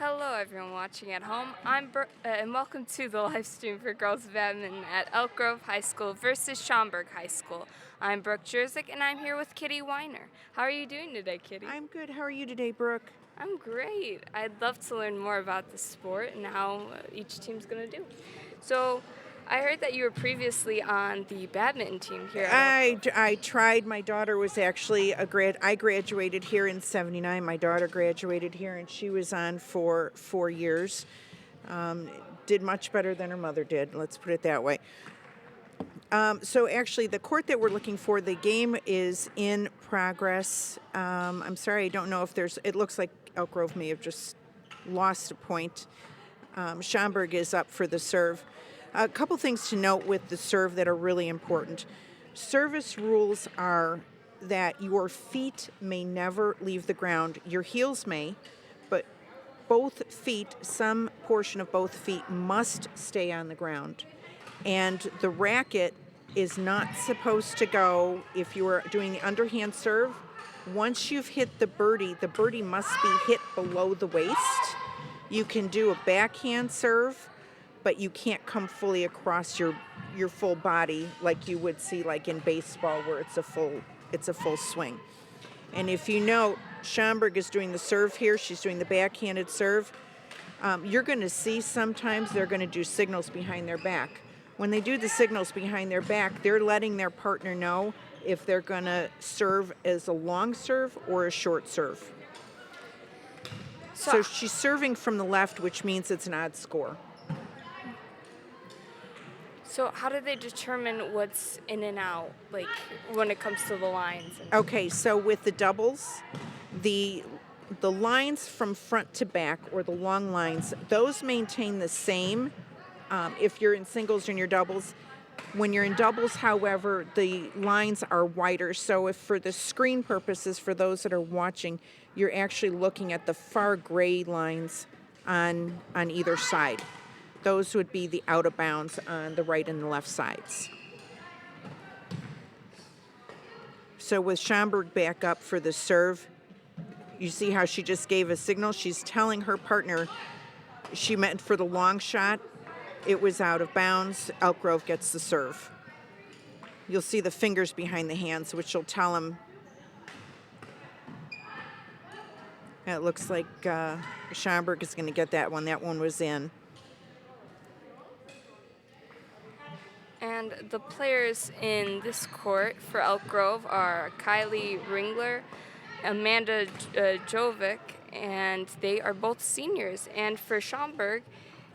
Hello, everyone watching at home. And welcome to the live stream for girls badminton at Elk Grove High School versus Schaumburg High School. I'm Brooke Jerzik, and I'm here with Kitty Weiner. How are you doing today, Kitty? I'm good. How are you today, Brooke? I'm great. I'd love to learn more about the sport and how each team's going to do. So, I heard that you were previously on the badminton team here at Elk Grove. I tried. My daughter was actually I graduated here in '79. My daughter graduated here, and she was on for 4 years. Did much better than her mother did. Let's put it that way. So actually, the court that we're looking for, the game is in progress. I'm sorry, I don't know if there's. It looks like Elk Grove may have just lost a point. Schaumburg is up for the serve. A couple things to note with the serve that are really important. Service rules are that your feet may never leave the ground. Your heels may, but both feet, some portion of both feet must stay on the ground. And the racket is not supposed to go, if you are doing the underhand serve, once you've hit the birdie must be hit below the waist. You can do a backhand serve, but you can't come fully across your full body like you would see like in baseball where it's a full swing. And if you note, Schaumburg is doing the serve here. She's doing the backhanded serve. You're going to see sometimes they're going to do signals behind their back. When they do the signals behind their back, they're letting their partner know if they're going to serve as a long serve or a short serve. So she's serving from the left, which means it's an odd score. So how do they determine what's in and out, like when it comes to the lines? Okay, so with the doubles, the lines from front to back, or the long lines, those maintain the same if you're in singles and your doubles. When you're in doubles, however, the lines are wider. So if for the screen purposes, for those that are watching, you're actually looking at the far gray lines on either side. Those would be the out of bounds on the right and the left sides. So with Schaumburg back up for the serve, you see how she just gave a signal? She's telling her partner she meant for the long shot. It was out of bounds. Elk Grove gets the serve. You'll see the fingers behind the hands, which will tell them. It looks like Schaumburg is going to get that one. That one was in. And the players in this court for Elk Grove are Kylie Ringler, Amanda Jovic, and they are both seniors. And for Schaumburg,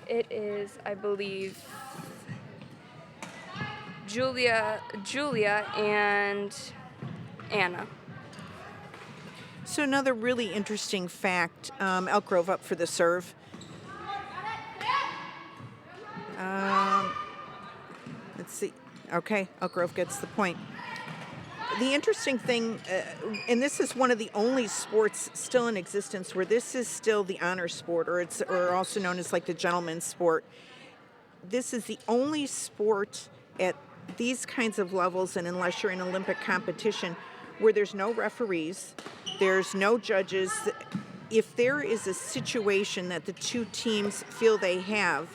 it is, I believe, Julia and Anna. So another really interesting fact, Elk Grove up for the serve. Let's see. Okay, Elk Grove gets the point. The interesting thing, and this is one of the only sports still in existence where this is still the honor sport, or also known as like the gentleman's sport. This is the only sport at these kinds of levels, and unless you're in Olympic competition, where there's no referees, there's no judges. If there is a situation that the two teams feel they have,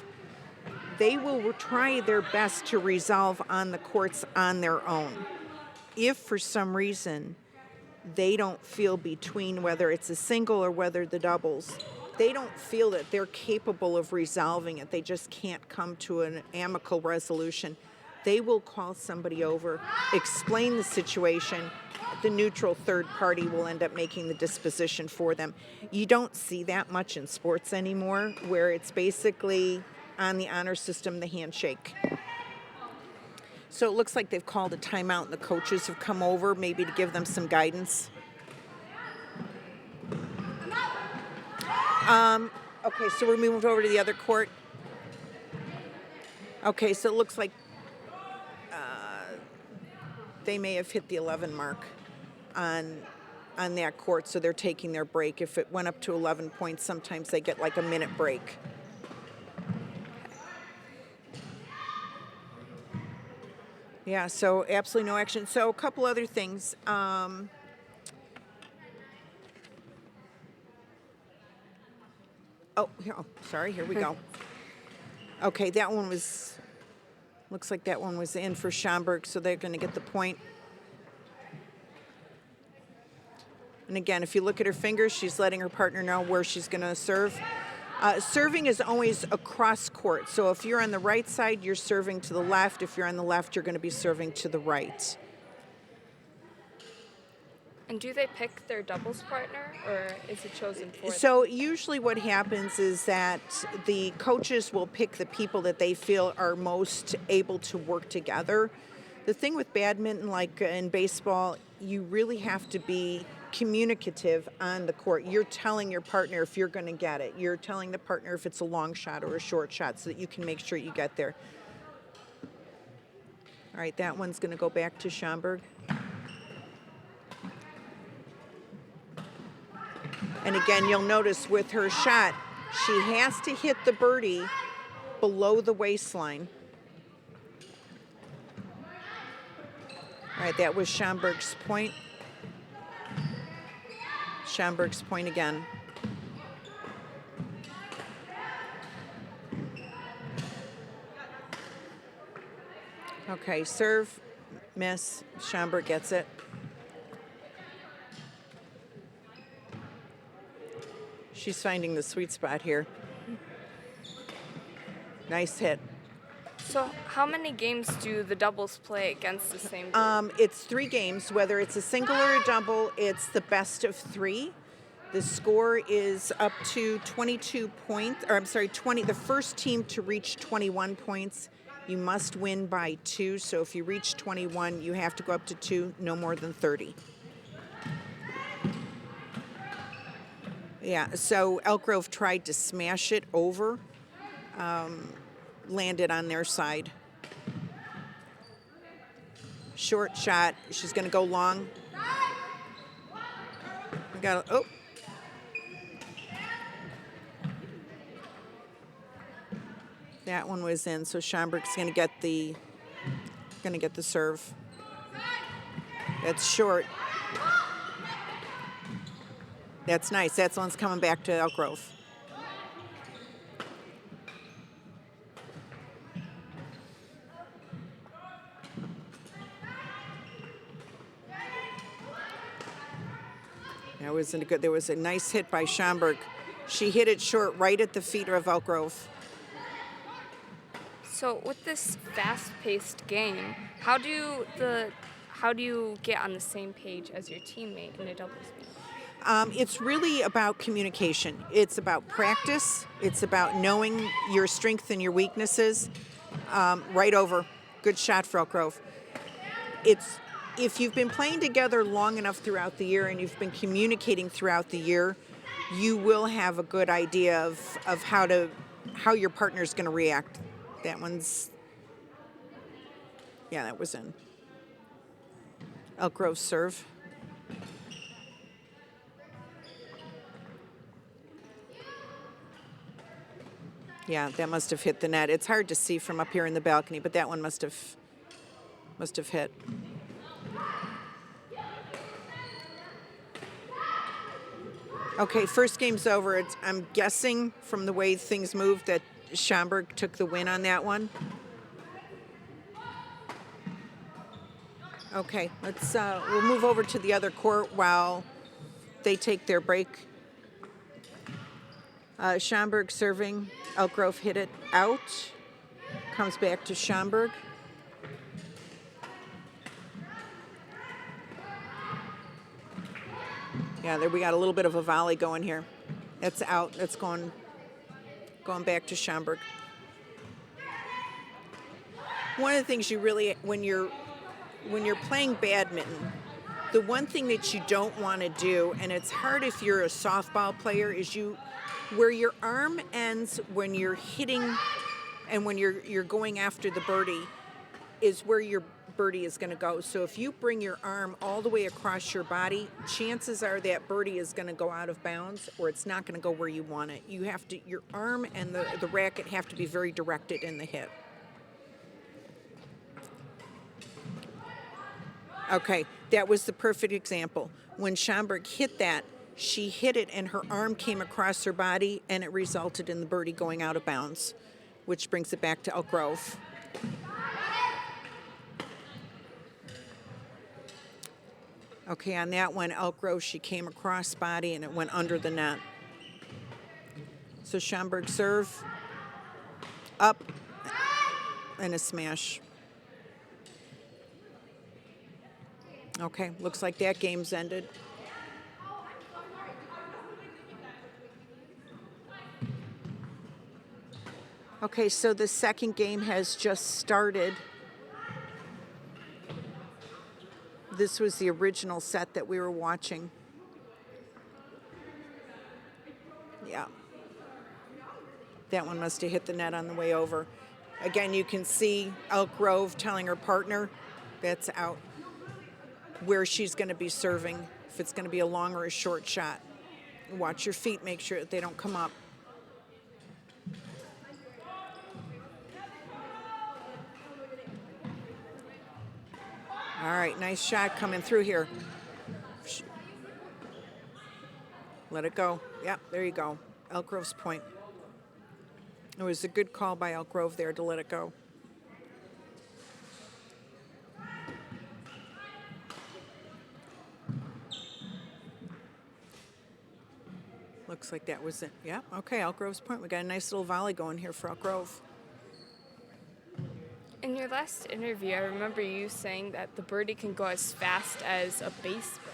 they will try their best to resolve on the courts on their own. If for some reason they don't feel between whether it's a single or whether the doubles, they don't feel that they're capable of resolving it, they just can't come to an amicable resolution, they will call somebody over, explain the situation. The neutral third party will end up making the disposition for them. You don't see that much in sports anymore, where it's basically on the honor system, the handshake. So it looks like they've called a timeout and the coaches have come over maybe to give them some guidance. Okay, so we moved over to the other court. Okay, so it looks like they may have hit the 11 mark on that court, so they're taking their break. If it went up to 11 points, sometimes they get like a minute break. Yeah, so absolutely no action. So a couple other things. Oh, sorry, here we go. Okay, that one was, looks like that one was in for Schaumburg, so they're going to get the point. And again, if you look at her fingers, she's letting her partner know where she's going to serve. Serving is always across court. So if you're on the right side, you're serving to the left. If you're on the left, you're going to be serving to the right. And do they pick their doubles partner, or is it chosen for them? So usually what happens is that the coaches will pick the people that they feel are most able to work together. The thing with badminton, like in baseball, you really have to be communicative on the court. You're telling your partner if you're going to get it. You're telling the partner if it's a long shot or a short shot so that you can make sure you get there. All right, that one's going to go back to Schaumburg. And again, you'll notice with her shot, she has to hit the birdie below the waistline. All right, that was Schaumburg's point. Schaumburg's point again. Okay, serve, miss, Schaumburg gets it. She's finding the sweet spot here. Nice hit. So how many games do the doubles play against the same group? It's 3 games. Whether it's a single or a double, it's the best of 3. The score is up to 22 points, or I'm sorry, 20. The first team to reach 21 points, you must win by 2. So if you reach 21, you have to go up to 2, no more than 30. Yeah, so Elk Grove tried to smash it over, landed on their side. Short shot. She's going to go long. We got oh. That one was in, so Schaumburg's going to get the serve. That's short. That's nice. That one's coming back to Elk Grove. There was a nice hit by Schaumburg. She hit it short right at the feet of Elk Grove. So with this fast-paced game, how do you get on the same page as your teammate in a doubles game? It's really about communication. It's about practice. It's about knowing your strengths and your weaknesses. Right over. Good shot for Elk Grove. If you've been playing together long enough throughout the year and you've been communicating throughout the year, you will have a good idea of how your partner's going to react. That one's, yeah, that was in. Elk Grove serve. Yeah, that must have hit the net. It's hard to see from up here in the balcony, but that one must have hit. Okay, first game's over. I'm guessing from the way things moved that Schaumburg took the win on that one. Okay, we'll move over to the other court while they take their break. Schaumburg serving. Elk Grove hit it out. Comes back to Schaumburg. Yeah, there we got a little bit of a volley going here. That's out. That's going back to Schaumburg. One of the things you really, when you're playing badminton, the one thing that you don't want to do, and it's hard if you're a softball player, is where your arm ends when you're hitting and when you're going after the birdie is where your birdie is going to go. So if you bring your arm all the way across your body, chances are that birdie is going to go out of bounds or it's not going to go where you want it. Your arm and the racket have to be very directed in the hit. Okay, that was the perfect example. When Schaumburg hit that, She hit it and her arm came across her body, and it resulted in the birdie going out of bounds, which brings it back to Elk Grove. Okay, on that one, Elk Grove, she came across body and it went under the net. So Schaumburg serve, up, and a smash. Okay, looks like that game's ended. Okay, so the second game has just started. This was the original set that we were watching. Yeah. That one must have hit the net on the way over. Again, you can see Elk Grove telling her partner that's out where she's going to be serving, if it's going to be a long or a short shot. Watch your feet, make sure that they don't come up. All right, nice shot coming through here. Let it go. Yep, there you go. Elk Grove's point. It was a good call by Elk Grove there to let it go. Looks like that was it. Yeah, okay, Elk Grove's point. We got a nice little volley going here for Elk Grove. In your last interview, I remember you saying that the birdie can go as fast as a baseball.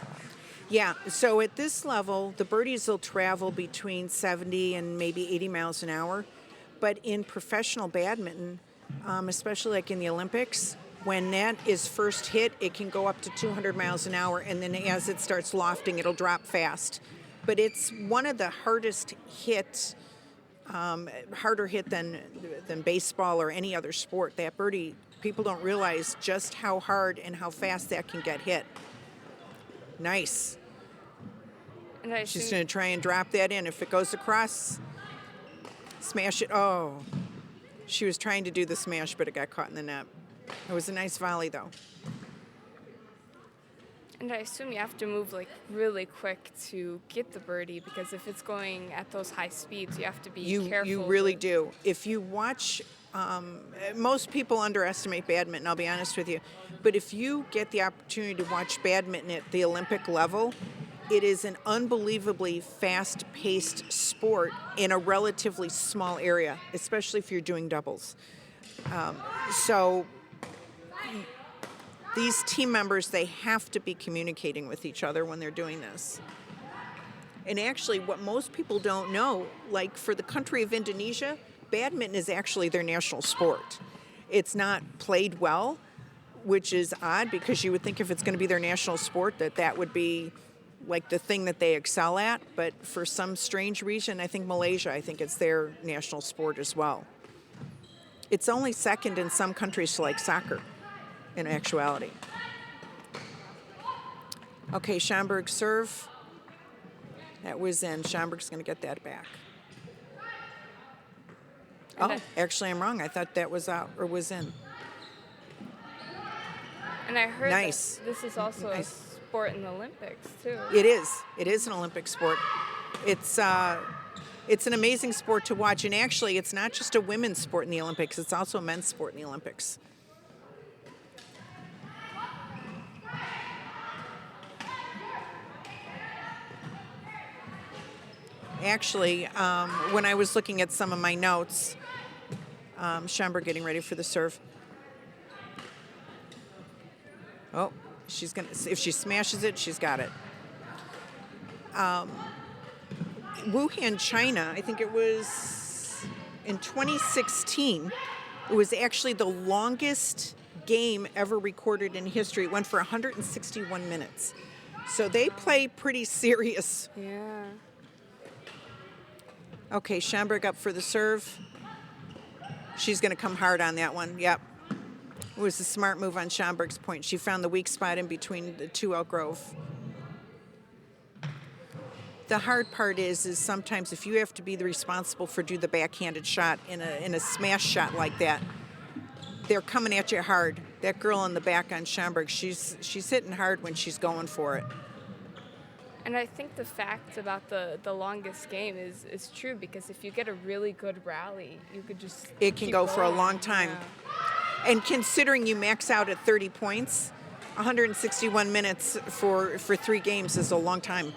Yeah, so at this level, the birdies will travel between 70 and maybe 80 miles an hour. But in professional badminton, especially like in the Olympics, when that is first hit, it can go up to 200 miles an hour, and then as it starts lofting, it'll drop fast. But it's one of the hardest hit, harder hit than baseball or any other sport. That birdie, people don't realize just how hard and how fast that can get hit. Nice. And She's going to try and drop that in. If it goes across, smash it. Oh, she was trying to do the smash, but it got caught in the net. It was a nice volley, though. And I assume you have to move like really quick to get the birdie, because if it's going at those high speeds, you have to be careful. You really do. If you watch, most people underestimate badminton, I'll be honest with you. But if you get the opportunity to watch badminton at the Olympic level, it is an unbelievably fast-paced sport in a relatively small area, especially if you're doing doubles. So these team members, they have to be communicating with each other when they're doing this. And actually, what most people don't know, like for the country of Indonesia, badminton is actually their national sport. It's not played well, which is odd, because you would think if it's going to be their national sport that would be like the thing that they excel at. But for some strange reason, I think Malaysia, I think it's their national sport as well. It's only second in some countries to like soccer, in actuality. Okay, Schaumburg serve. That was in. Schaumburg's going to get that back. Oh, actually, I'm wrong. I thought that was out or was in. And I heard nice. That this is also a sport in the Olympics, too. It is. It is an Olympic sport. It's an amazing sport to watch. And actually, it's not just a women's sport in the Olympics. It's also a men's sport in the Olympics. Actually, when I was looking at some of my notes, Schaumburg getting ready for the serve. Oh, she's gonna. If she smashes it, she's got it. Wuhan, China. I think it was in 2016. It was actually the longest game ever recorded in history. It went for 161 minutes. So they play pretty serious. Yeah. Okay, Schaumburg up for the serve. She's going to come hard on that one. Yep. It was a smart move on Schaumburg's point. She found the weak spot in between the two Elk Grove. The hard part is sometimes if you have to be the responsible for do the backhanded shot in a smash shot like that, they're coming at you hard. That girl in the back on Schaumburg, she's hitting hard when she's going for it. And I think the fact about the longest game is true, because if you get a really good rally, you could just It can keep go for a going. long time. Yeah. And considering you max out at 30 points, 161 minutes for 3 games is a long time.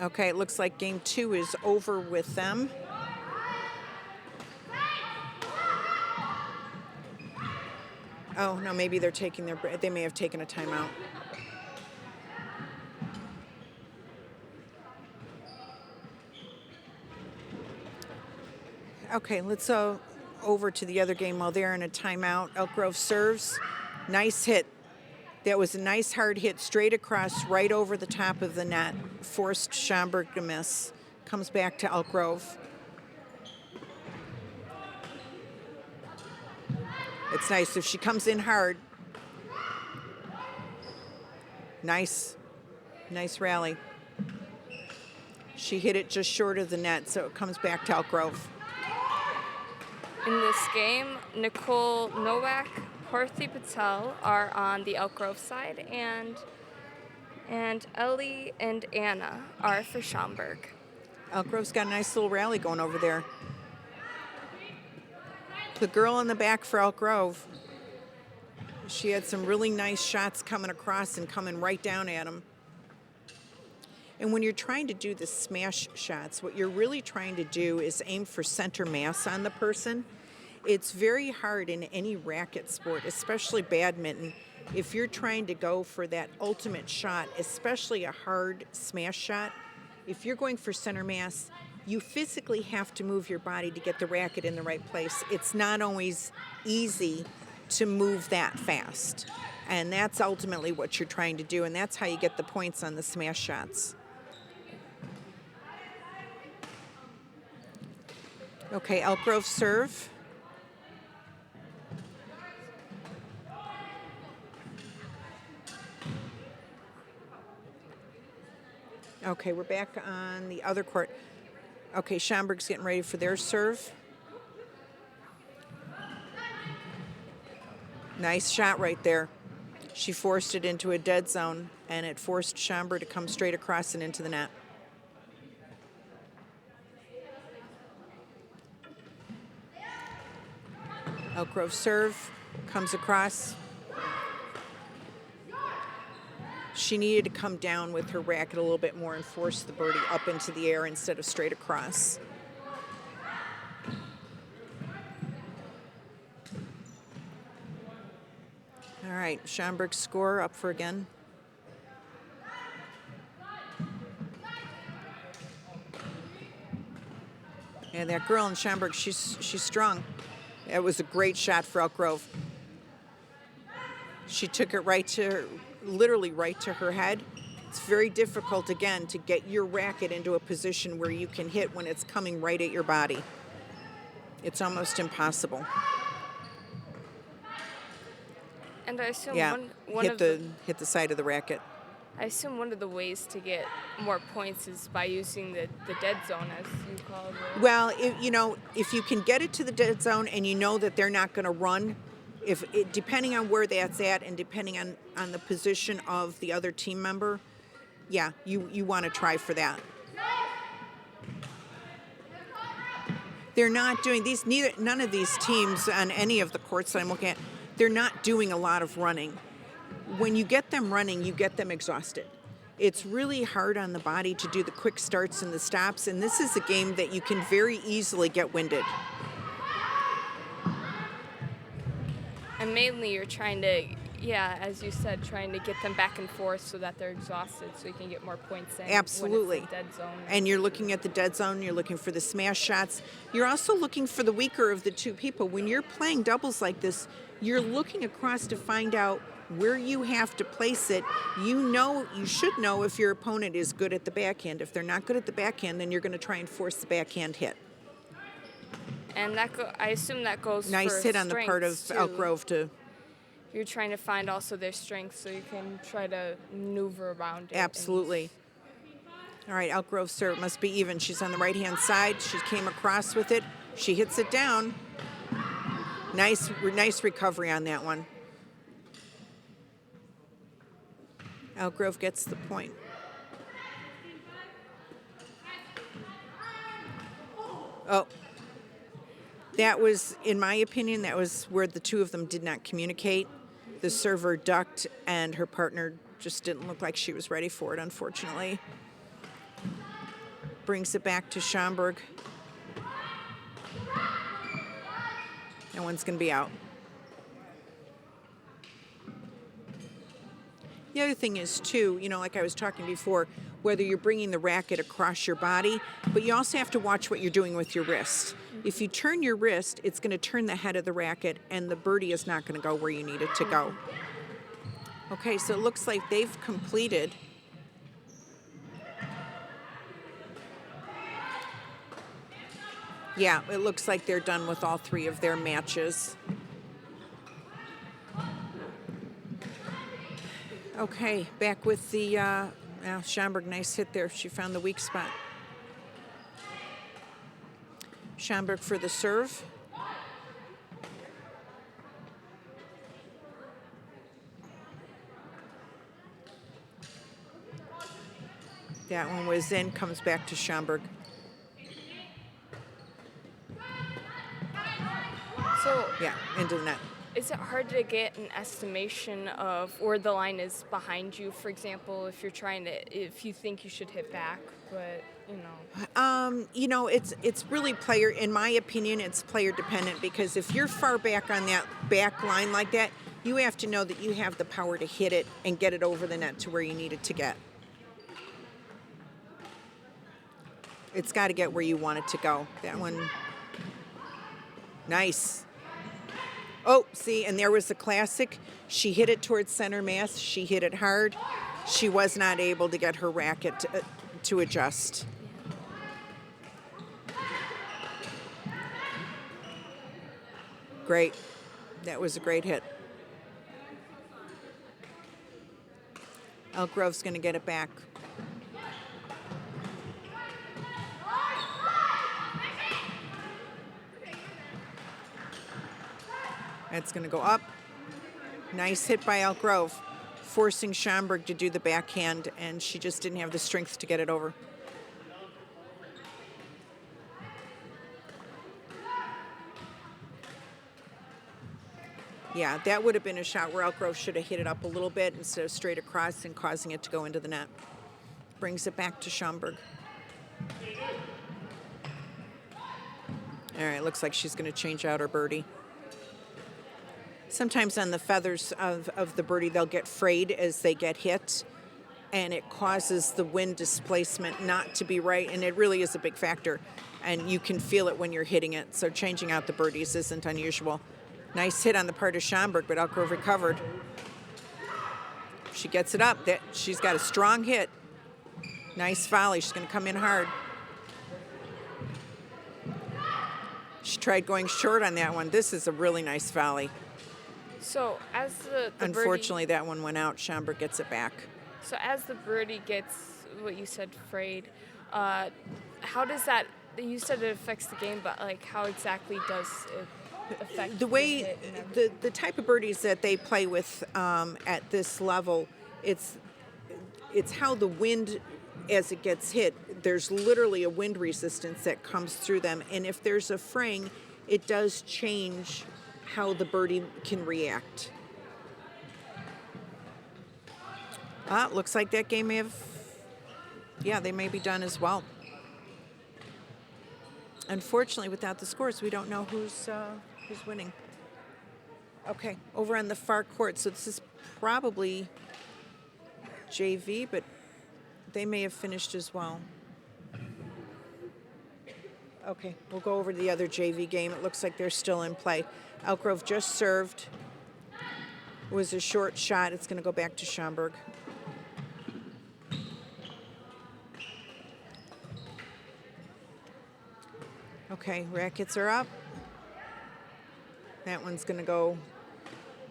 Okay, it looks like game 2 is over with them. Oh, no, maybe they're taking their break. They may have taken a timeout. Okay, let's over to the other game while they're in a timeout. Elk Grove serves. Nice hit. That was a nice hard hit straight across right over the top of the net. Forced Schaumburg to miss. Comes back to Elk Grove. It's nice if she comes in hard. Nice rally. She hit it just short of the net, so it comes back to Elk Grove. In this game, Nicole Nowak, Parthi Patel are on the Elk Grove side, and Ellie and Anna are for Schaumburg. Elk Grove's got a nice little rally going over there. The girl in the back for Elk Grove, she had some really nice shots coming across and coming right down at them. And when you're trying to do the smash shots, what you're really trying to do is aim for center mass on the person. It's very hard in any racket sport, especially badminton, if you're trying to go for that ultimate shot, especially a hard smash shot. If you're going for center mass, you physically have to move your body to get the racket in the right place. It's not always easy to move that fast. And that's ultimately what you're trying to do, and that's how you get the points on the smash shots. Okay, Elk Grove serve. Okay, we're back on the other court. Okay, Schaumburg's getting ready for their serve. Nice shot right there. She forced it into a dead zone, and it forced Schaumburg to come straight across and into the net. Elk Grove serve comes across. She needed to come down with her racket a little bit more and force the birdie up into the air instead of straight across. All right, Schaumburg's score up for again. And that girl in Schaumburg, she's strong. It was a great shot for Elk Grove. She took it literally right to her head. It's very difficult, again, to get your racket into a position where you can hit when it's coming right at your body. It's almost impossible. And I assume hit the side of the racket. I assume one of the ways to get more points is by using the dead zone, as you call it. Well, if you can get it to the dead zone and you know that they're not going to run, depending on where that's at and depending on the position of the other team member, yeah, you want to try for that. They're not doing none of these teams on any of the courts that I'm looking at, they're not doing a lot of running. When you get them running, you get them exhausted. It's really hard on the body to do the quick starts and the stops, and this is a game that you can very easily get winded. And mainly you're trying to, as you said, trying to get them back and forth so that they're exhausted so you can get more points in. Absolutely. When it's a dead zone. And you're looking at the dead zone, you're looking for the smash shots. You're also looking for the weaker of the two people. When you're playing doubles like this, you're looking across to find out where you have to place it. You should know if your opponent is good at the backhand. If they're not good at the backhand, then you're going to try and force the backhand hit. And I assume that goes nice for hit on the part of strengths, Elk too. Grove too. You're trying to find also their strengths so you can try to maneuver around it. Absolutely. All right, Elk Grove serve must be even. She's on the right-hand side. She came across with it. She hits it down. Nice recovery on that one. Elk Grove gets the point. Oh, that was, in my opinion, that was where the two of them did not communicate. The server ducked, and her partner just didn't look like she was ready for it, unfortunately. Brings it back to Schaumburg. That one's going to be out. The other thing is, too, you know, like I was talking before, whether you're bringing the racket across your body, but you also have to watch what you're doing with your wrist. If you turn your wrist, it's going to turn the head of the racket, and the birdie is not going to go where you need it to go. Okay, so it looks like they've completed. Yeah, it looks like they're done with all three of their matches. Okay, back with the Schaumburg, nice hit there. She found the weak spot. Schaumburg for the serve. That one was in, comes back to Schaumburg. So Yeah, into the net. is it hard to get an estimation of where the line is behind you? For example, if you're trying to, if you think you should hit back, but you know. You know, it's really player, in my opinion, it's player dependent, because if you're far back on that back line like that, you have to know that you have the power to hit it and get it over the net to where you need it to get. It's got to get where you want it to go. That one, nice. Oh, see, and there was the classic. She hit it towards center mass. She hit it hard. She was not able to get her racket to adjust. Great. That was a great hit. Elk Grove's going to get it back. That's going to go up. Nice hit by Elk Grove, forcing Schaumburg to do the backhand, and she just didn't have the strength to get it over. Yeah, that would have been a shot where Elk Grove should have hit it up a little bit instead of straight across and causing it to go into the net. Brings it back to Schaumburg. All right, looks like she's going to change out her birdie. Sometimes on the feathers of the birdie, they'll get frayed as they get hit, and it causes the wind displacement not to be right, and it really is a big factor, and you can feel it when you're hitting it, so changing out the birdies isn't unusual. Nice hit on the part of Schaumburg, but Elk Grove recovered. She gets it up. She's got a strong hit. Nice volley. She's going to come in hard. She tried going short on that one. This is a really nice volley. So as the Unfortunately, birdie, that one went out. Schaumburg gets it back. so as the birdie gets what you said frayed, how does that? You said it affects the game, but like how exactly does it affect The way hit and everything? the type of birdies that they play with at this level, it's how the wind, as it gets hit, there's literally a wind resistance that comes through them, and if there's a fraying, it does change how the birdie can react. Looks like that game may have, yeah, they may be done as well. Unfortunately, without the scores, we don't know who's winning. Okay, over on the far court, so this is probably JV, but they may have finished as well. Okay, we'll go over to the other JV game. It looks like they're still in play. Elk Grove just served. It was a short shot. It's going to go back to Schaumburg. Okay, rackets are up. That one's going to go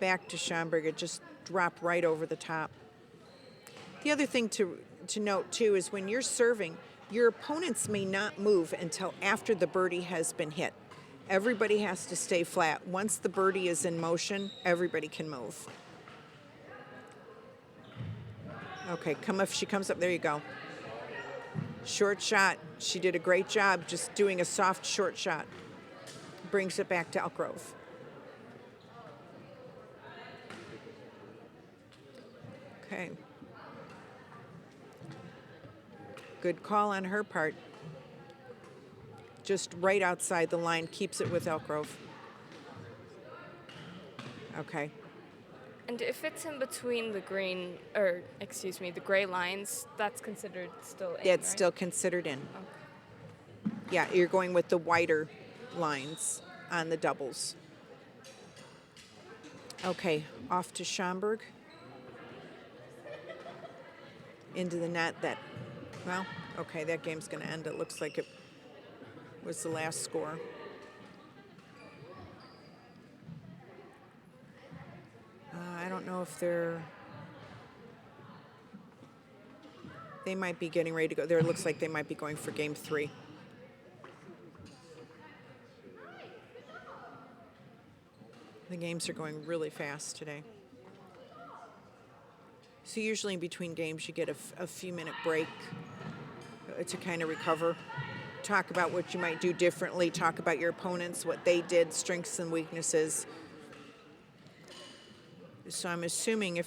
back to Schaumburg. It just dropped right over the top. The other thing to note, too, is when you're serving, your opponents may not move until after the birdie has been hit. Everybody has to stay flat. Once the birdie is in motion, everybody can move. Okay, she comes up. There you go. Short shot. She did a great job just doing a soft short shot. Brings it back to Elk Grove. Okay. Good call on her part. Just right outside the line, keeps it with Elk Grove. Okay. And if it's in between the the gray lines, that's considered still in, Yeah, it's right? still considered in. Okay. Yeah, you're going with the wider lines on the doubles. Okay, off to Schaumburg. Into the net okay, that game's going to end. It looks like it was the last score. I don't know if they might be getting ready to go. There, it looks like they might be going for game 3. The games are going really fast today. So usually in between games you get a few minute break to kind of recover. Talk about what you might do differently. Talk about your opponents, what they did, strengths and weaknesses. So I'm assuming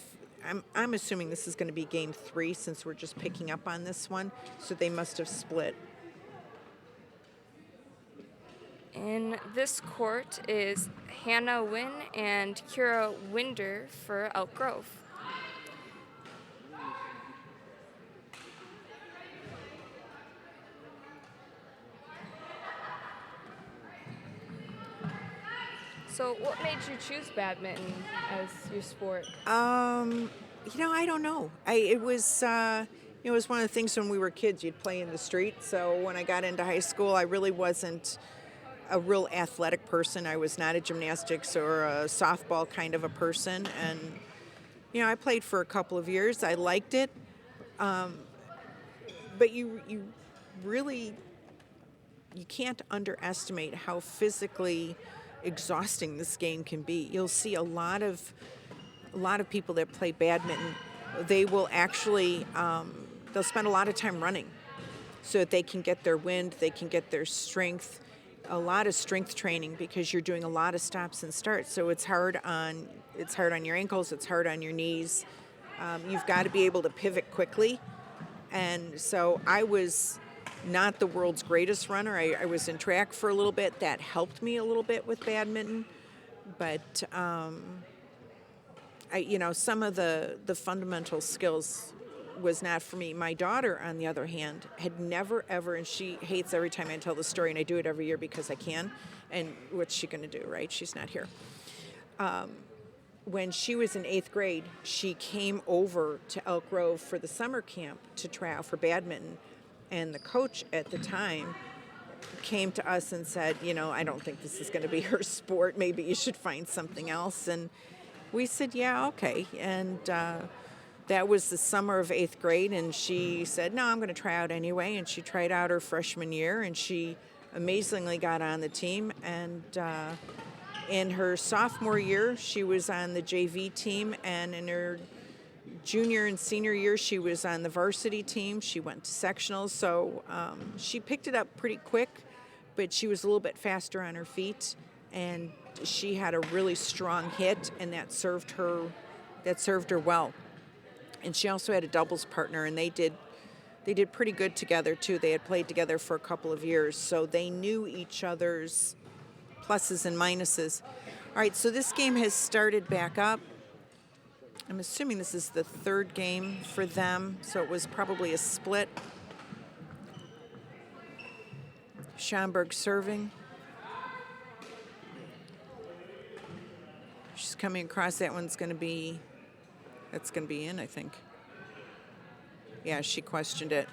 I'm assuming this is going to be game 3 since we're just picking up on this one. So they must have split. In this court is Hannah Wynn and Kira Winder for Elk Grove. So what made you choose badminton as your sport? I don't know. It was one of the things when we were kids you'd play in the street. So when I got into high school, I really wasn't a real athletic person. I was not a gymnastics or a softball kind of a person, and I played for a couple of years. I liked it, but you really you can't underestimate how physically exhausting this game can be. You'll see a lot of people that play badminton. They will actually they'll spend a lot of time running so that they can get their wind, they can get their strength. A lot of strength training because you're doing a lot of stops and starts. So it's hard on your ankles, it's hard on your knees. You've got to be able to pivot quickly. And so I was not the world's greatest runner. I was in track for a little bit. That helped me a little bit with badminton. But some of the fundamental skills was not for me. My daughter, on the other hand, had never ever, and she hates every time I tell the story, and I do it every year because I can. And what's she going to do, right? She's not here. When she was in 8th grade, she came over to Elk Grove for the summer camp to try out for badminton. And the coach at the time came to us and said, I don't think this is going to be her sport. Maybe you should find something else. And we said, yeah, okay. And that was the summer of 8th grade. And she said, no, I'm going to try out anyway. And she tried out her freshman year, and she amazingly got on the team. And in her sophomore year, she was on the JV team. And in her junior and senior year, she was on the varsity team. She went to sectionals. So she picked it up pretty quick, but she was a little bit faster on her feet. And she had a really strong hit, and that served her well. And she also had a doubles partner, and they did pretty good together too. They had played together for a couple of years, so they knew each other's pluses and minuses. All right, so this game has started back up. I'm assuming this is the 3rd game for them, so it was probably a split. Schaumburg serving. She's coming across. That's going to be in, I think. Yeah, she questioned it.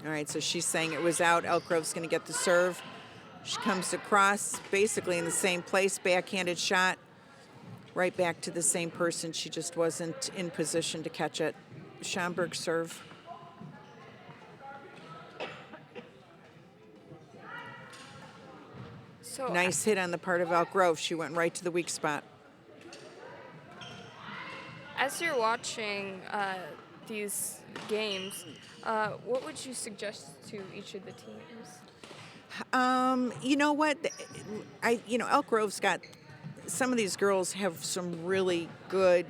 All right, so she's saying it was out. Elk Grove's going to get the serve. She comes across basically in the same place, backhanded shot, right back to the same person. She just wasn't in position to catch it. Schaumburg serve. So nice hit on the part of Elk Grove. She went right to the weak spot. As you're watching these games, what would you suggest to each of the teams? You know what? Elk Grove's got some of these girls have some really good.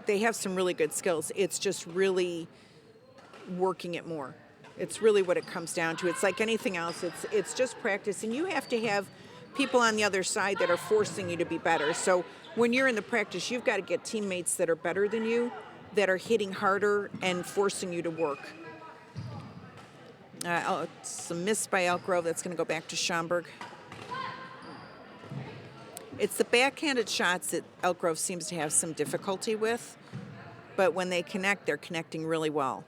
They have some really good skills. It's just really working it more. It's really what it comes down to. It's like anything else. It's just practice, and you have to have people on the other side that are forcing you to be better. So when you're in the practice, you've got to get teammates that are better than you, that are hitting harder and forcing you to work. It's a miss by Elk Grove. That's going to go back to Schaumburg. It's the backhanded shots that Elk Grove seems to have some difficulty with, but when they connect, they're connecting really well.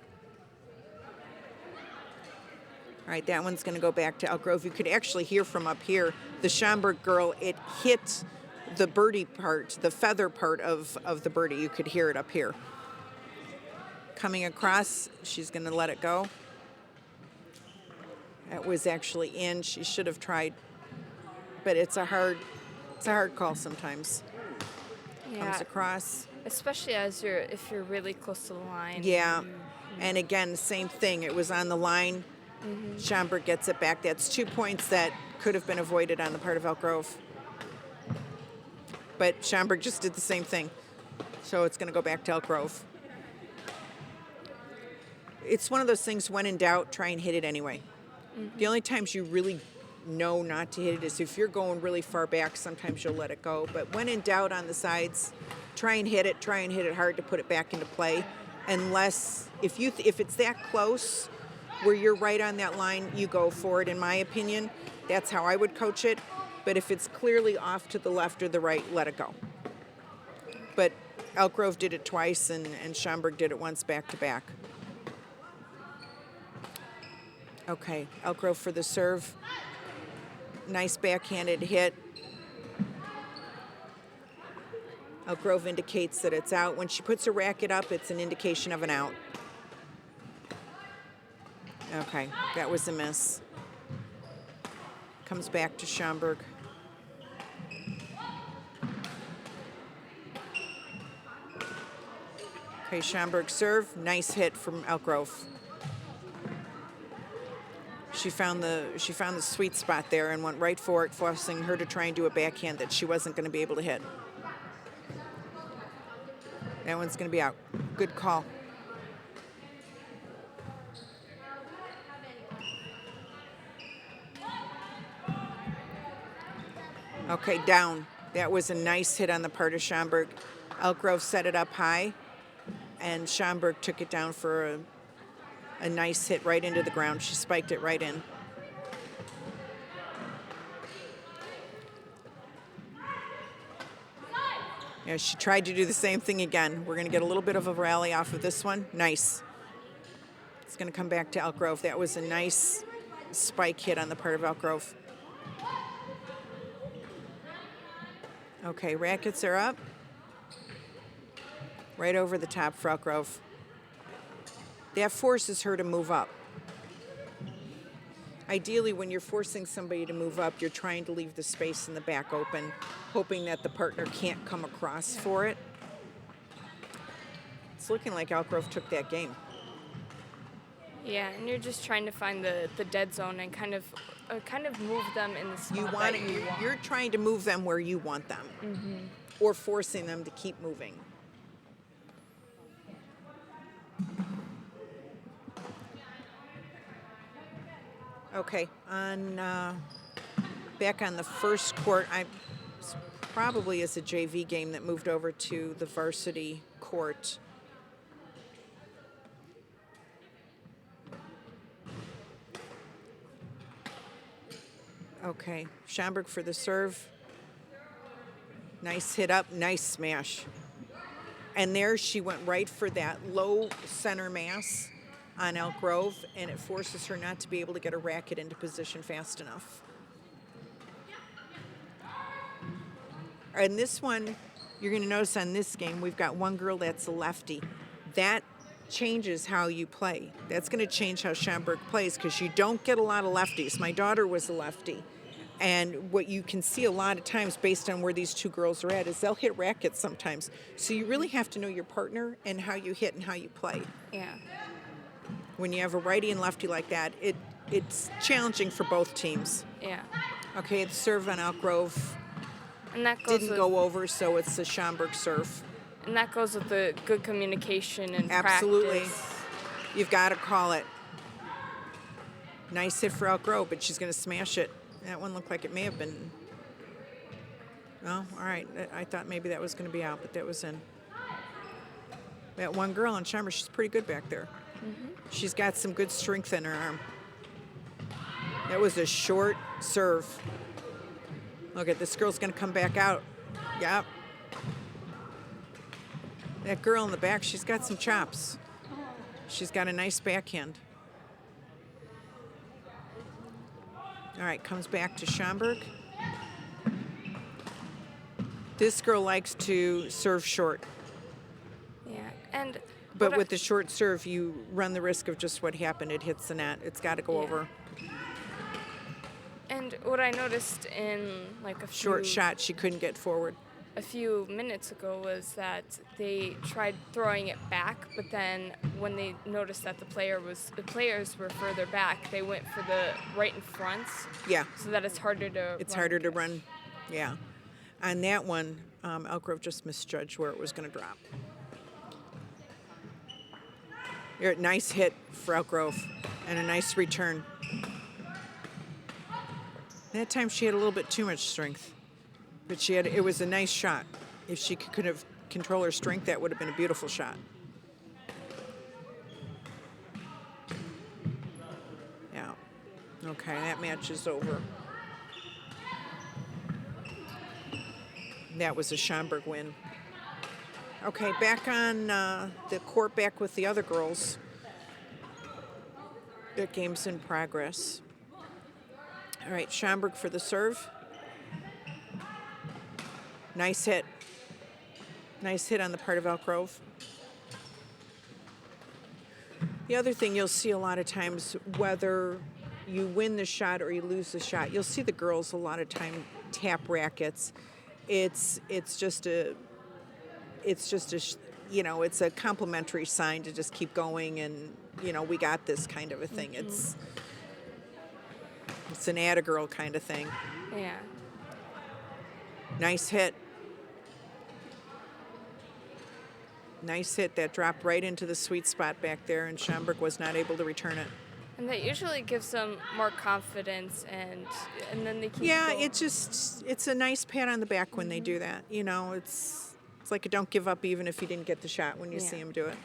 All right, that one's going to go back to Elk Grove. You could actually hear from up here, the Schaumburg girl, it hit the birdie part, the feather part of the birdie. You could hear it up here. Coming across, she's going to let it go. That was actually in. She should have tried, but it's a hard call sometimes. Yeah. Comes across. Especially if you're really close to the line. Yeah, and again, same thing. It was on the line. Schaumburg gets it back. That's 2 points that could have been avoided on the part of Elk Grove. But Schaumburg just did the same thing. So it's going to go back to Elk Grove. It's one of those things, when in doubt, try and hit it anyway. The only times you really know not to hit it is if you're going really far back, sometimes you'll let it go. But when in doubt on the sides, try and hit it hard to put it back into play. Unless, if it's that close where you're right on that line, you go for it, in my opinion. That's how I would coach it. But if it's clearly off to the left or the right, let it go. But Elk Grove did it twice, and Schaumburg did it once back to back. Okay, Elk Grove for the serve. Nice backhanded hit. Elk Grove indicates that it's out. When she puts her racket up, it's an indication of an out. Okay, that was a miss. Comes back to Schaumburg. Okay, Schaumburg serve. Nice hit from Elk Grove. She found the sweet spot there and went right for it, forcing her to try and do a backhand that she wasn't going to be able to hit. That one's going to be out. Good call. Okay, down. That was a nice hit on the part of Schaumburg. Elk Grove set it up high, and Schaumburg took it down for a nice hit right into the ground. She spiked it right in. Yeah, she tried to do the same thing again. We're going to get a little bit of a rally off of this one. Nice. It's going to come back to Elk Grove. That was a nice spike hit on the part of Elk Grove. Okay, rackets are up. Right over the top for Elk Grove. That forces her to move up. Ideally, when you're forcing somebody to move up, you're trying to leave the space in the back open, hoping that the partner can't come across for it. It's looking like Elk Grove took that game. Yeah, and you're just trying to find the dead zone and kind of move them in the spot You want it. You're trying to move them where you want them, or forcing them to keep moving. Okay, back on the first court, probably is a JV game that moved over to the varsity court. Okay, Schaumburg for the serve. Nice hit up, nice smash. And there she went right for that low center mass on Elk Grove, and it forces her not to be able to get a racket into position fast enough. And this one, you're going to notice on this game, we've got one girl that's a lefty. That changes how you play. That's going to change how Schaumburg plays, because you don't get a lot of lefties. My daughter was a lefty, And what you can see a lot of times based on where these two girls are at is they'll hit rackets sometimes. So you really have to know your partner and how you hit and how you play. Yeah. When you have a righty and lefty like that, it's challenging for both teams. Yeah. Okay, the serve on Elk Grove And that goes didn't with, go over, so it's the Schaumburg serve. And that goes with the good communication and Absolutely. practice. You've got to call it. Nice hit for Elk Grove, but she's going to smash it. That one looked like it may have been. Oh, all right. I thought maybe that was going to be out, but that was in. That one girl in Schaumburg, she's pretty good back there. Mm-hmm. She's got some good strength in her arm. That was a short serve. Look at this girl's going to come back out. Yep. That girl in the back, she's got some chops. She's got a nice backhand. All right, comes back to Schaumburg. This girl likes to serve short. Yeah, and But with the short serve, you run the risk of just what happened. It hits the net. It's got to go over. And what I noticed in like a Short shot, she couldn't get forward. a few minutes ago was that they tried throwing it back, but then when they noticed that the players were further back, they went for the right in front. Yeah. So that it's harder to. It's harder to run. Yeah. On that one, Elk Grove just misjudged where it was going to drop. Here, nice hit for Elk Grove and a nice return. That time she had a little bit too much strength, but it was a nice shot. If she could have controlled her strength, that would have been a beautiful shot. Yeah. Okay, that match is over. That was a Schaumburg win. Okay, back on the court, back with the other girls. That game's in progress. All right, Schaumburg for the serve. Nice hit. Nice hit on the part of Elk Grove. The other thing you'll see a lot of times, whether you win the shot or you lose the shot, you'll see the girls a lot of time tap rackets. It's just a it's a complimentary sign to just keep going and we got this kind of a thing. Mm-hmm. It's an atta girl kind of thing. Yeah. Nice hit. Nice hit that dropped right into the sweet spot back there, and Schaumburg was not able to return it. And that usually gives them more confidence, and then they keep Yeah, going. it's a nice pat on the back when they do that. It's like a don't give up even if you didn't get the shot when you see them do it.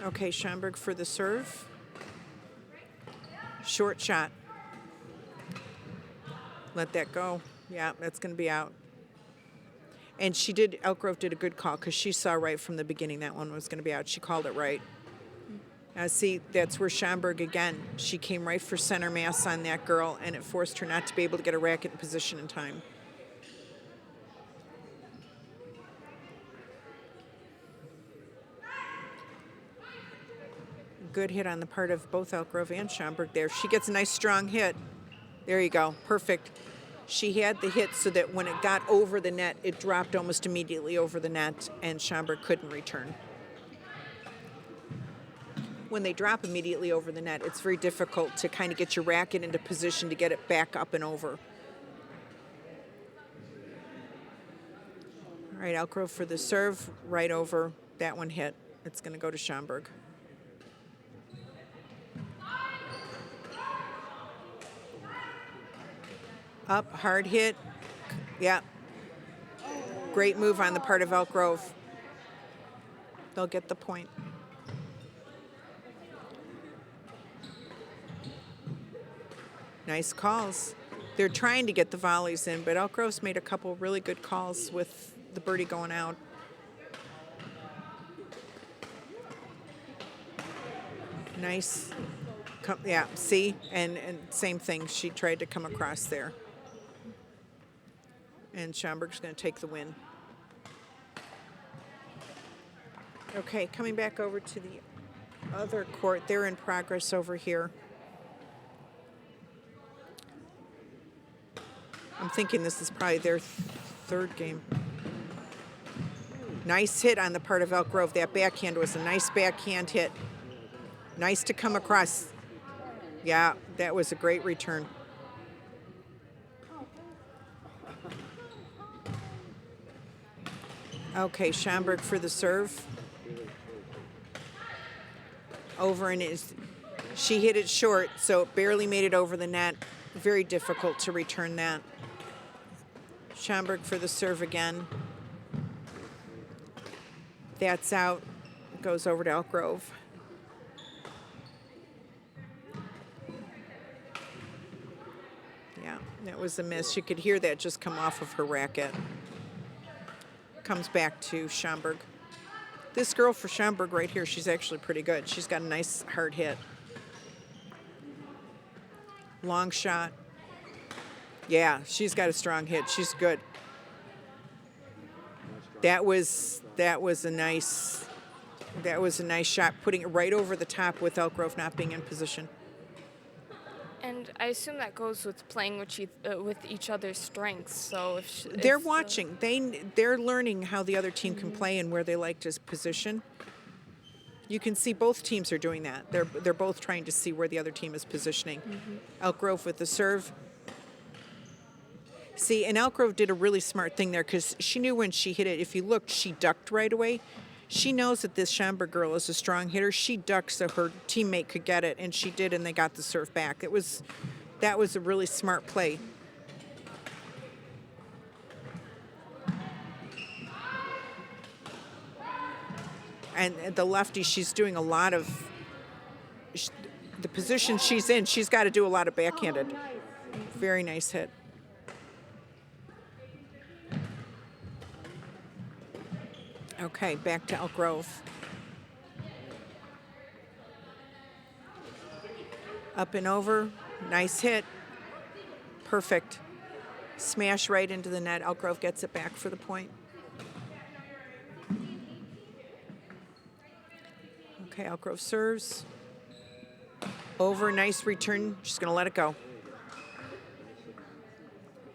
Okay, Schaumburg for the serve. Short shot. Let that go. Yeah, that's going to be out. And Elk Grove did a good call because she saw right from the beginning that one was going to be out. She called it right. See, that's where Schaumburg, again, she came right for center mass on that girl, and it forced her not to be able to get a racket in position in time. Good hit on the part of both Elk Grove and Schaumburg there. She gets a nice strong hit. There you go. Perfect. She had the hit so that when it got over the net, it dropped almost immediately over the net, and Schaumburg couldn't return. When they drop immediately over the net, it's very difficult to kind of get your racket into position to get it back up and over. All right, Elk Grove for the serve, right over. That one hit. It's going to go to Schaumburg. Up, hard hit. Yeah. Great move on the part of Elk Grove. They'll get the point. Nice calls. They're trying to get the volleys in, but Elk Grove's made a couple really good calls with the birdie going out. Nice. Yeah, see? And same thing. She tried to come across there. And Schaumburg's going to take the win. Okay, coming back over to the other court. They're in progress over here. I'm thinking this is probably their third game. Nice hit on the part of Elk Grove. That backhand was a nice backhand hit. Nice to come across. Yeah, that was a great return. Okay, Schaumburg for the serve. Over and she hit it short, so it barely made it over the net. Very difficult to return that. Schaumburg for the serve again. That's out. It goes over to Elk Grove. Yeah, that was a miss. You could hear that just come off of her racket. Comes back to Schaumburg. This girl for Schaumburg right here, she's actually pretty good. She's got a nice hard hit. Long shot. Yeah, she's got a strong hit. She's good. That was a nice shot, putting it right over the top with Elk Grove not being in position. And I assume that goes with playing with each other's strengths. So if they're watching, they're learning how the other team can play and where they like to position. You can see both teams are doing that. They're both trying to see where the other team is positioning. Elk Grove with the serve. See, and Elk Grove did a really smart thing there because she knew when she hit it, if you looked, she ducked right away. She knows that this Schaumburg girl is a strong hitter. She ducked so her teammate could get it, and she did, and they got the serve back. That was a really smart play. And the lefty, she's doing a lot of the position she's in. She's got to do a lot of backhanded. Very nice hit. Okay, back to Elk Grove. Up and over. Nice hit. Perfect. Smash right into the net. Elk Grove gets it back for the point. Okay, Elk Grove serves. Over. Nice return. She's going to let it go.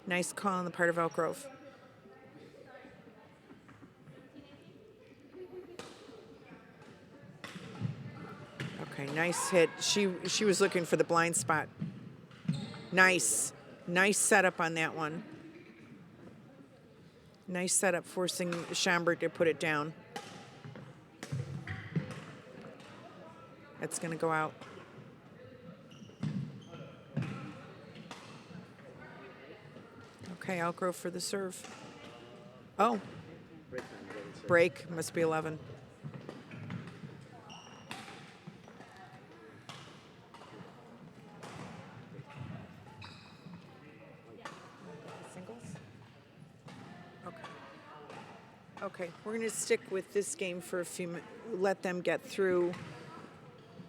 Nice call on the part of Elk Grove. Okay, nice hit. She was looking for the blind spot. Nice setup on that one. Nice setup, forcing Schaumburg to put it down. That's going to go out. Okay, Elk Grove for the serve. Oh, break, must be 11. Okay, we're going to stick with this game for a few minutes, let them get through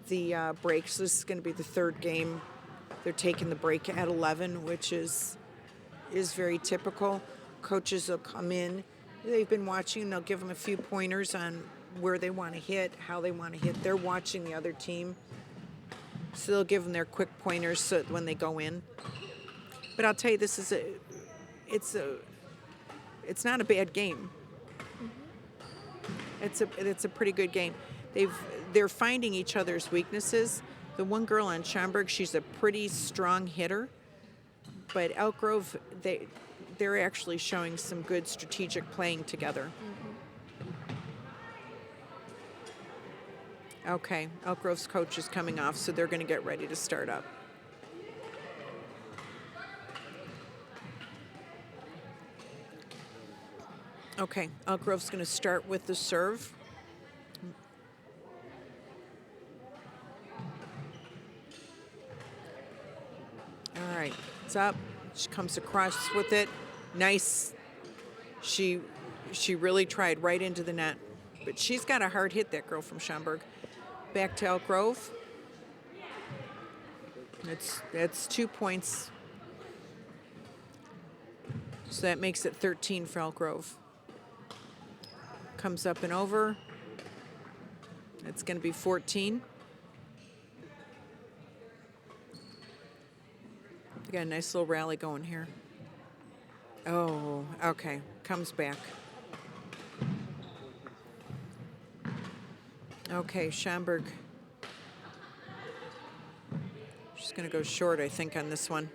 the break. So this is going to be the third game. They're taking the break at 11, which is very typical. Coaches will come in. They've been watching, and they'll give them a few pointers on where they want to hit, how they want to hit. They're watching the other team. So they'll give them their quick pointers so when they go in. But I'll tell you, it's not a bad game. It's a pretty good game. They're finding each other's weaknesses. The one girl on Schaumburg, she's a pretty strong hitter, but Elk Grove, they're actually showing some good strategic playing together. Okay, Elk Grove's coach is coming off, so they're going to get ready to start up. Okay, Elk Grove's going to start with the serve. All right, it's up. She comes across with it. Nice. She really tried right into the net. But she's got a hard hit, that girl from Schaumburg. Back to Elk Grove. That's 2 points. So that makes it 13 for Elk Grove. Comes up and over. It's going to be 14. We got a nice little rally going here. Oh, okay. Comes back. Okay, Schaumburg. She's going to go short, I think, on this one.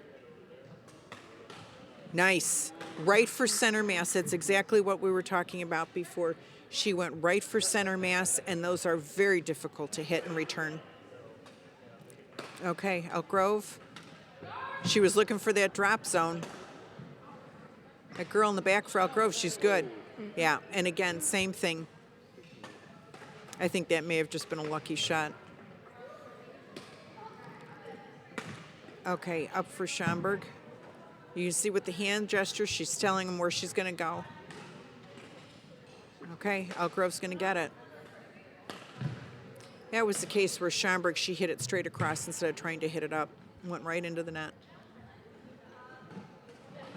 Nice. Right for center mass. That's exactly what we were talking about before. She went right for center mass, and those are very difficult to hit and return. Okay, Elk Grove. She was looking for that drop zone. That girl in the back for Elk Grove, she's good. Yeah, and again, same thing. I think that may have just been a lucky shot. Okay, up for Schaumburg. You can see with the hand gesture, she's telling him where she's going to go. Okay, Elk Grove's going to get it. That was the case where Schaumburg, she hit it straight across instead of trying to hit it up. Went right into the net.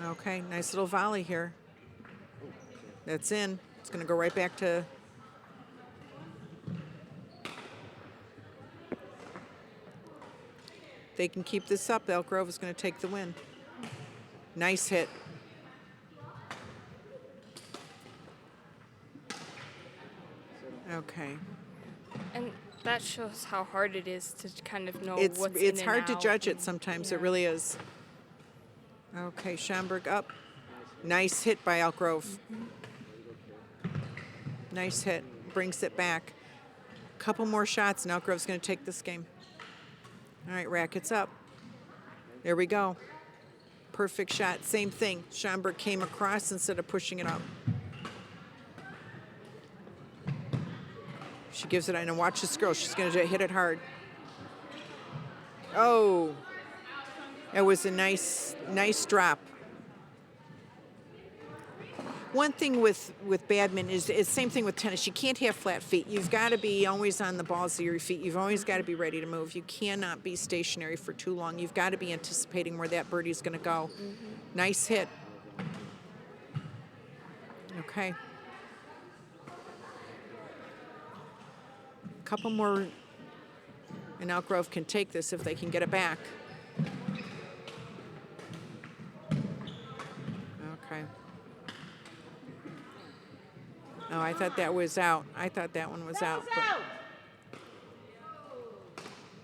Okay, nice little volley here. That's in. It's going to go right back to... They can keep this up. Elk Grove is going to take the win. Nice hit. Okay. And that shows how hard it is to kind of know It's what's in and hard to out judge it and- sometimes. yeah. It really is. Okay, Schaumburg up. Nice hit by Elk Grove. Nice hit. Brings it back. Couple more shots and Elk Grove's going to take this game. All right, rackets up. There we go. Perfect shot. Same thing. Schaumburg came across instead of pushing it up. She gives it, and watch this girl. She's going to hit it hard. Oh, it was a nice drop. One thing with badminton is it's same thing with tennis. You can't have flat feet. You've got to be always on the balls of your feet. You've always got to be ready to move. You cannot be stationary for too long. You've got to be anticipating where that birdie's going to go. Nice hit. Okay. Couple more, and Elk Grove can take this if they can get it back. Okay. Oh, I thought that was out. I thought that one was out. But...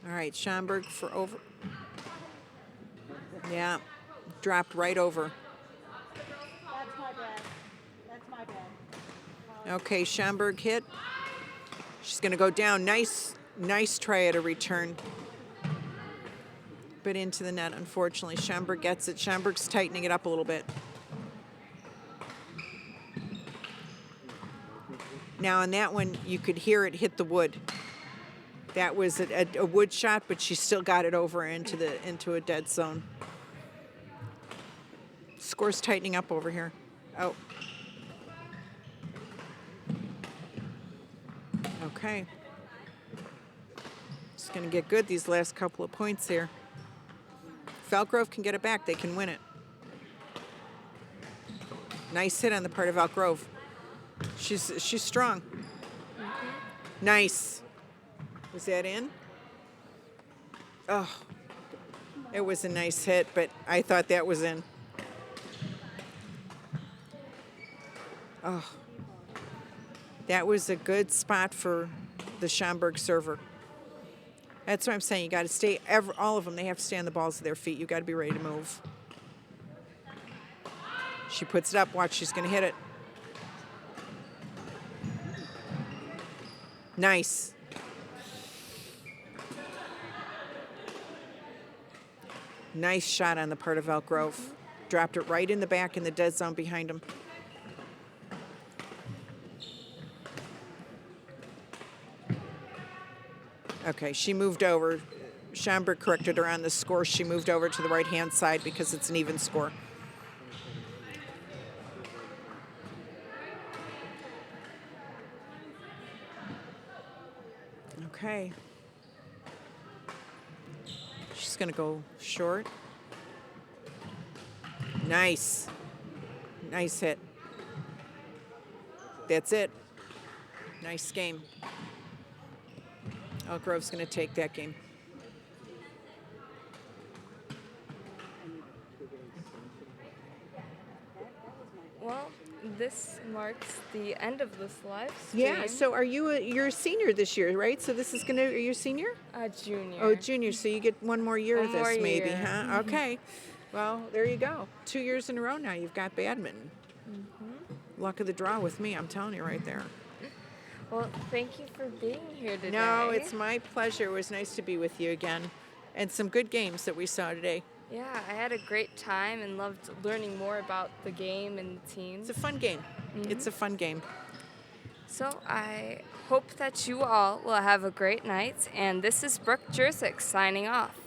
All right, Schaumburg for over. Yeah, dropped right over. That's my bad. That's my bad. Okay, Schaumburg hit. She's going to go down. Nice try at a return. But into the net, unfortunately. Schaumburg gets it. Schaumburg's tightening it up a little bit. Now, on that one, you could hear it hit the wood. That was a wood shot, but she still got it over into a dead zone. Score's tightening up over here. Oh. Okay. It's going to get good these last couple of points here. If Elk Grove can get it back, they can win it. Nice hit on the part of Elk Grove. She's strong. Nice. Was that in? Oh, it was a nice hit, but I thought that was in. Oh, that was a good spot for the Schaumburg server. That's what I'm saying. You got to stay, all of them, they have to stay on the balls of their feet. You got to be ready to move. She puts it up. Watch, she's going to hit it. Nice. Nice shot on the part of Elk Grove. Dropped it right in the back in the dead zone behind him. Okay, she moved over. Schaumburg corrected her on the score. She moved over to the right-hand side because it's an even score. Okay. She's going to go short. Nice. Nice hit. That's it. Nice game. Elk Grove's going to take that game. this marks the end of this live stream. Yeah. So you're a senior this year, right? So this is are you a senior? Junior. Oh, junior. So you get one more year of One this, more maybe, year. huh? Okay. Well, there you go. 2 years in a row now. You've got badminton. Luck of the draw with me. I'm telling you right there. Well, thank you for being here today. No, it's my pleasure. It was nice to be with you again, and some good games that we saw today. Yeah, I had a great time and loved learning more about the game and the teams. It's a fun game. It's a fun game. So I hope that you all will have a great night. And this is Brooke Jersick signing off.